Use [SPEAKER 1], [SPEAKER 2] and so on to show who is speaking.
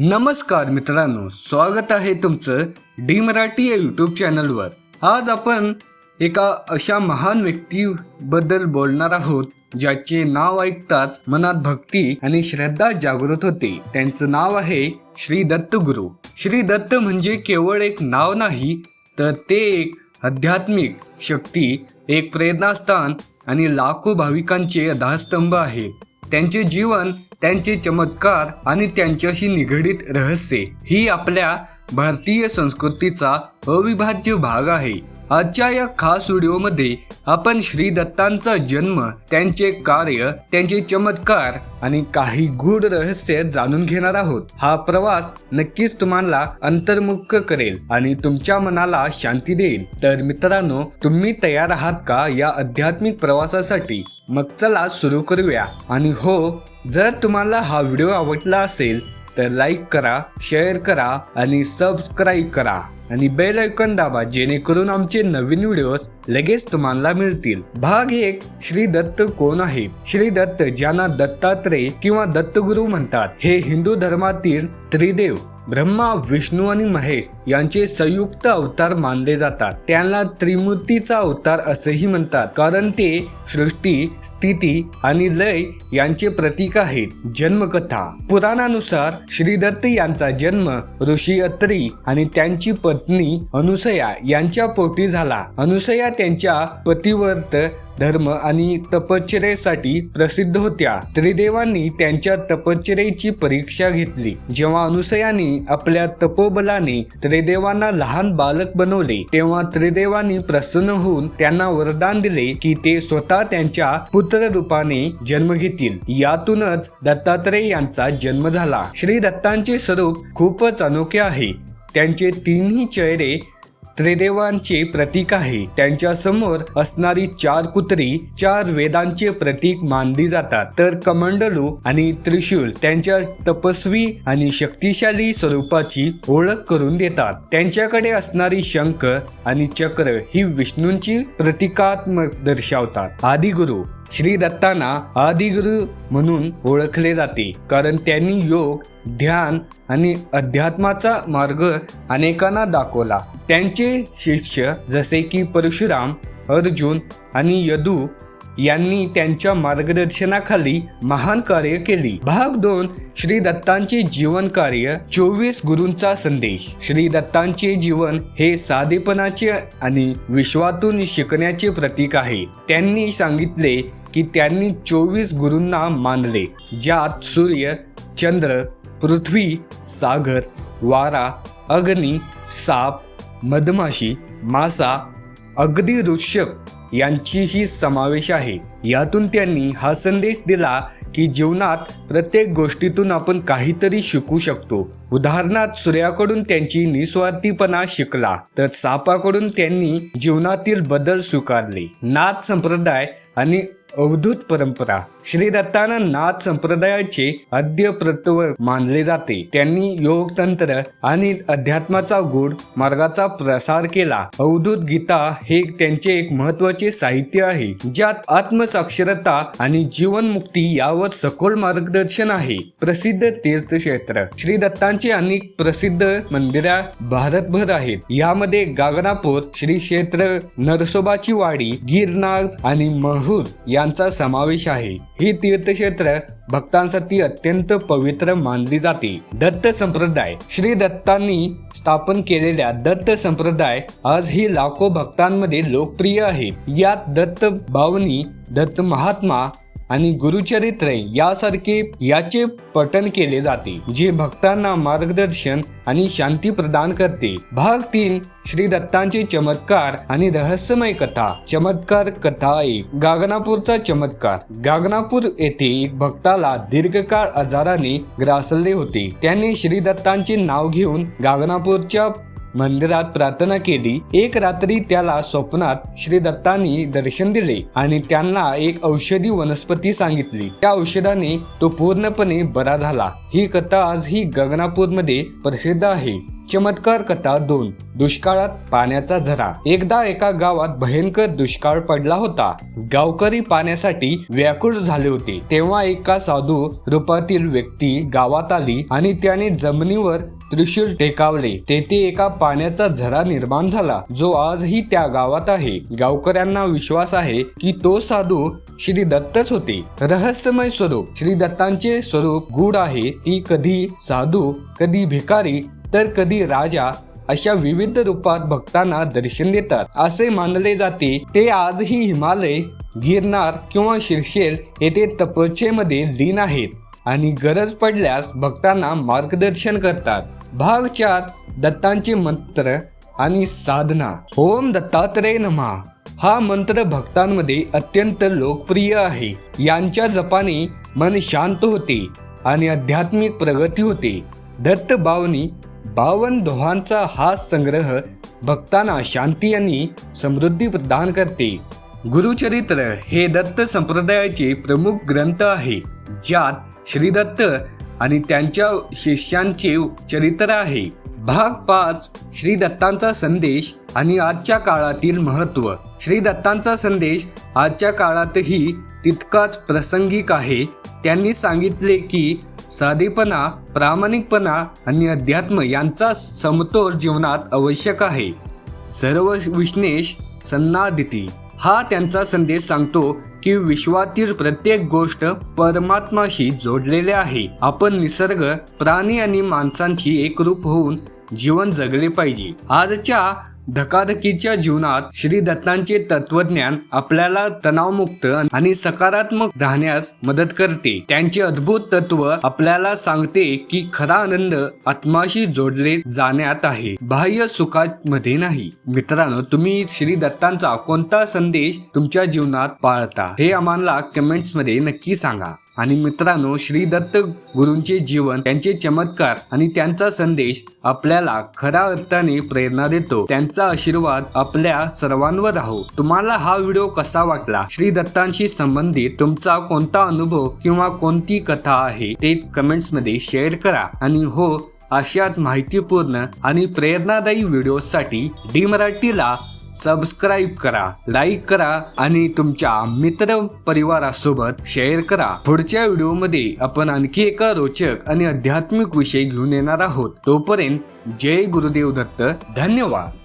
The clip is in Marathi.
[SPEAKER 1] नमस्कार मित्रांनो, स्वागत आहे तुमचं डी मराठी या यूट्यूब चॅनलवर। आज आपण एका अशा महान व्यक्तीबद्दल बोलणार आहोत ज्याचे नाव ऐकताच मनात भक्ती आणि श्रद्धा जागृत होते। त्यांचं नाव आहे श्री दत्त गुरु। श्री दत्त म्हणजे केवळ एक नाव नाही, तर ते एक आध्यात्मिक शक्ती, एक प्रेरणास्थान आणि लाखो भाविकांचे आधारस्तंभ आहे। त्यांचे जीवन, त्यांचे चमत्कार आणि त्यांच्याशी निगडीत रहस्य ही आपल्या भारतीय संस्कृतीचा अविभाज्य भाग आहे। आजच्या या खास व्हिडिओमध्ये आपण श्री दत्तांचा जन्म, त्यांचे कार्य, त्यांचे चमत्कार आणि काही गूढ रहस्य जाणून घेणार आहोत। हा प्रवास नक्कीच तुम्हाला अंतर्मुख करेल आणि तुमच्या मनाला शांती देईल। तर मित्रांनो, तुम्ही तयार आहात का या आध्यात्मिक प्रवासासाठी? मग चला सुरू करूया। आणि हो, जर तुम्हाला हा व्हिडिओ आवडला असेल तर लाईक करा, शेअर करा आणि सबस्क्राईब करा आणि बेल आयकॉन दाबा, जेणेकरून आमचे नवीन व्हिडिओज लगेच तुम्हाला मिळतील। भाग 1, श्री दत्त कोण आहेत? श्री दत्त, ज्यांना दत्तात्रेय किंवा दत्तगुरु म्हणतात, हे हिंदू धर्मातील त्रिदेव ब्रह्मा, विष्णू आणि महेश यांचे संयुक्त अवतार मानले जातात। त्यांना त्रिमूर्तीचा अवतार असेही म्हणतात, कारण ते सृष्टी, स्थिती आणि लय यांचे प्रतीक आहेत। जन्मकथा। पुराणानुसार श्री दत्त यांचा जन्म ऋषी अत्री आणि त्यांची पत्नी अनुसया यांच्या पोटी झाला। अनुसया त्यांच्या पतिव्रत धर्म आणि तपश्चर्येसाठी प्रसिद्ध होत्या। त्रिदेवांनी त्यांच्या तपश्चर्येची परीक्षा घेतली। जेव्हा अनुसयाने आपल्या तपोबलाने त्रिदेवांना लहान बालक बनवले, तेव्हा त्रिदेवांनी प्रसन्न होऊन त्यांना वरदान दिले की ते स्वतः त्यांच्या पुत्र रूपाने जन्म घेतील। यातूनच दत्तात्रेय यांचा जन्म झाला। श्री दत्तांचे स्वरूप खूपच अनोखे आहे। त्यांचे तिन्ही चेहरे त्रिदेवांचे प्रतीक आहे। त्यांच्या समोर असणारी 4 कुत्री 4 वेदांचे प्रतीक मानली जातात, तर कमंडलू आणि त्रिशूल त्यांच्या तपस्वी आणि शक्तिशाली स्वरूपाची ओळख करून देतात। त्यांच्याकडे असणारी शंख आणि चक्र ही विष्णूंची प्रतीकात्मक दर्शवतात। आदिगुरु। श्री दत्तांना आदिगुरु म्हणून ओळखले जाते, कारण त्यांनी योग, ध्यान आणि अध्यात्माचा मार्ग अनेकांना दाखवला। त्यांचे शिष्य जसे की परशुराम, अर्जुन आणि यदू यांनी त्यांच्या मार्गदर्शनाखाली महान कार्य केली। भाग 2, श्री दत्तांचे जीवन कार्य, 24 गुरूंचा संदेश। श्री दत्तांचे जीवन हे साधेपणाचे आणि विश्वातून शिकण्याचे प्रतीक आहे। त्यांनी सांगितले की त्यांनी 24 गुरूंना मानले, ज्यात सूर्य, चंद्र, पृथ्वी, सागर, वारा, अग्नी, साप, मधमाशी, मासा, अगदी वृक्षक यांचीही समावेश आहे। यातून त्यांनी हा संदेश दिला की जीवनात प्रत्येक गोष्टीतून आपण काहीतरी शिकू शकतो। उदाहरणार्थ, सूर्याकडून त्यांची निस्वार्थीपणा शिकला, तर सापाकडून त्यांनी जीवनातील बदल स्वीकारले। नाथ संप्रदाय आणि अवधूत परंपरा। श्री दत्तांना नाथ संप्रदायाचे आद्य प्रवर्तक मानले जाते। त्यांनी योग, तंत्र आणि अध्यात्माचा गूढ मार्गाचा प्रसार केला। अवधूत गीता हे त्यांचे एक महत्त्वाचे साहित्य आहे, ज्यात आत्मसाक्षरता आणि जीवनमुक्ती यावर सखोल मार्गदर्शन आहे। प्रसिद्ध तीर्थक्षेत्र। श्री दत्तांचे अनेक प्रसिद्ध मंदिरे भारतभर आहेत। यामध्ये गागनापूर श्री क्षेत्र, नरसोबाची वाडी, गिरनार आणि महूर यांचा समावेश आहे। ही तीर्थक्षेत्र भक्तांसाठी अत्यंत पवित्र मानली जाते। दत्त संप्रदाय। श्री दत्तांनी स्थापन केलेल्या दत्त संप्रदाय आजही लाखो भक्तांमध्ये लोकप्रिय आहे। यात दत्त भावनी, दत्त महात्मा आणि गुरुचरित्र याचे पठण केले जाते, जे भक्तांना मार्गदर्शन आणि शांती प्रदान करते। भाग 3, श्री दत्तांचे चमत्कार आणि रहस्यमय कथा। चमत्कार कथा 1, गागनापूरचा चमत्कार। गागनापूर येथे एक भक्ताला दीर्घकाळ आजाराने ग्रासले होते। त्याने श्री दत्तांचे नाव घेऊन गागनापूरच्या मंदिरात प्रार्थना केली। एक रात्री त्याला स्वप्नात श्री दत्तांनी दर्शन दिले आणि त्यांना एक औषधी वनस्पती सांगितली। त्या औषधाने तो पूर्णपणे बरा झाला। ही कथा आजही गागनापूरमध्ये प्रसिद्ध आहे। चमत्कार कथा 2. दुष्काळात पाण्याचा झरा. एकदा एका गावात भयंकर दुष्काळ पडला होता. गावकरी पाण्यासाठी व्याकुळ झाले होते. तेव्हा एका साधू रूपातील व्यक्ती गावात आली आणि त्याने जमिनीवर त्रिशूल टेकावले. तेथे एका पाण्याचा झरा निर्माण झाला, जो आजही त्या गावात आहे. गावकऱ्यांना विश्वास आहे की तो साधू श्री दत्तच होते. रहस्यमय स्वरूप. श्री दत्तांचे स्वरूप गूढ आहे. ती कधी साधू, कधी भिकारी, तर कधी राजा अशा विविध रूपात भक्तांना दर्शन देतात. असे मानले जाते ते आजही हिमालय, गिरनार किंवा शीर्षेल येथे तपस्येमध्ये लीन आहेत आणि गरज पडल्यास भक्तांना मार्गदर्शन करतात. भाग 4. दत्तांचे मंत्र आणि साधना. ओम दत्तात्रेय नमः हा मंत्र भक्तांमध्ये अत्यंत लोकप्रिय आहे. यांच्या जपाने मन शांत होते आणि आध्यात्मिक प्रगती होते. दत्त बावनी 52 दोहांचा हा संग्रह भक्तांना शांती आणि समृद्धी प्रदान करते. गुरुचरित्र हे दत्त संप्रदायाचे प्रमुख ग्रंथ आहे, ज्यात श्री दत्त आणि त्यांच्या शिष्यांचे चरित्र आहे. भाग 5. श्री दत्तांचा संदेश आणि आजच्या काळातील महत्त्व. श्री दत्तांचा संदेश आजच्या काळातही तितकाच प्रासंगिक आहे. त्यांनी सांगितले की साधेपणा, प्रामाणिकपणा आणि अध्यात्म यांचा समतोल जीवनात आवश्यक आहे. सर्व विश्नेष सन्नादिती हा त्यांचा संदेश सांगतो की विश्वातील प्रत्येक गोष्ट परमात्माशी जोडलेले आहे. आपण निसर्ग, प्राणी आणि माणसांची एकरूप होऊन जीवन जगले पाहिजे. आजच्या धकाधकीच्या जीवनात श्री दत्तांचे तत्वज्ञान आपल्याला तणावमुक्त आणि सकारात्मक राहण्यास मदत करते. त्यांचे अद्भुत तत्व आपल्याला सांगते की खरा आनंद आत्माशी जोडले जाण्यात आहे, बाह्य सुखामध्ये नाही. मित्रांनो, तुम्ही श्री दत्तांचा कोणता संदेश तुमच्या जीवनात पाळता हे आम्हाला कमेंट्स मध्ये नक्की सांगा. आणि मित्रांनो, श्री दत्त गुरूंचे जीवन, त्यांचे चमत्कार आणि त्यांचा संदेश आपल्याला खऱ्या अर्थाने प्रेरणा देतो. त्यांचा आशीर्वाद आपल्या सर्वांवर राहो. तुम्हाला हा व्हिडिओ कसा वाटला? श्री दत्तांशी संबंधित तुमचा कोणता अनुभव किंवा कोणती कथा आहे ते कमेंट्स मध्ये शेअर करा. आणि हो, अशाच माहितीपूर्ण आणि प्रेरणादायी व्हिडिओसाठी डी मराठीला सबस्क्राईब करा, लाईक करा आणि तुमच्या मित्र परिवारासोबत शेअर करा. पुढच्या व्हिडिओमध्ये आपण आणखी एका रोचक आणि आध्यात्मिक विषय घेऊन येणार आहोत. तोपर्यंत जय गुरुदेव दत्त. धन्यवाद.